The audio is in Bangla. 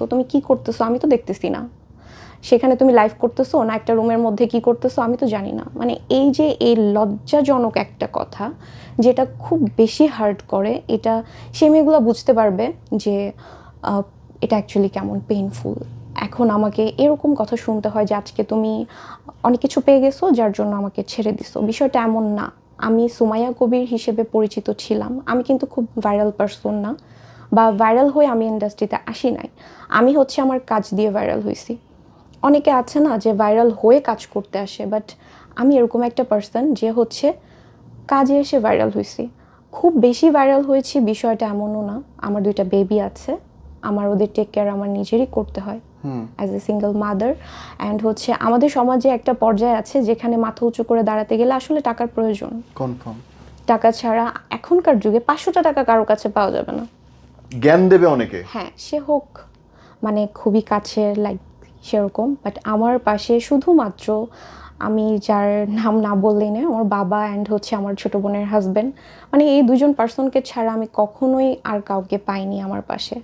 তো তুমি কি করতেছো আমি তো দেখতেছি না, সেখানে তুমি লাইভ করতেছো না একটা রুমের মধ্যে কি করতেছো আমি তো জানি না। মানে এই যে এই লজ্জাজনক একটা কথা যেটা খুব বেশি হার্ট করে, এটা সে মেয়েগুলো বুঝতে পারবে যে এটা অ্যাকচুয়ালি কেমন পেইনফুল। এখন আমাকে এরকম কথা শুনতে হয় যে আজকে তুমি অনেক কিছু পেয়ে গেছো যার জন্য আমাকে ছেড়ে দিছো। বিষয়টা এমন না। আমি সুমাইয়া কবির হিসেবে পরিচিত ছিলাম, আমি কিন্তু খুব ভাইরাল পারসন না, বা ভাইরাল হয়ে আমি ইন্ডাস্ট্রিতে আসি নাই। আমি হচ্ছে আমার কাজ দিয়ে ভাইরাল হয়েছি। অনেকে আছে না যে ভাইরাল হয়ে কাজ করতে আসে, বাট আমি এরকম একটা পার্সন যে হচ্ছে কাজে এসে ভাইরাল হয়েছি। খুব বেশি ভাইরাল হয়েছি বিষয়টা এমনও না। আমার 2টা বেবি আছে, আমার ওদের টেক কেয়ার আমার নিজেরই করতে হয় as a single mother. And হচ্ছে আমাদের সমাজে একটা পর্যায়ে আছে যেখানে মাথা উঁচু করে দাঁড়াতে গেলে আসলে টাকার প্রয়োজন। কনফার্ম। টাকা ছাড়া এখনকার যুগে 500টা টাকা কারো কাছে পাওয়া যাবে না। জ্ঞান দেবে অনেকে। হ্যাঁ, সে হোক মানে খুবই কাছের, লাইক সেরকম। বাট আমার পাশে শুধুমাত্র, আমি যার নাম না বললেই না, আমার বাবা অ্যান্ড হচ্ছে আমার ছোট বোনের হাজব্যান্ড, মানে এই 2জন পার্সনকে ছাড়া আমি কখনোই আর কাউকে পাইনি আমার পাশে।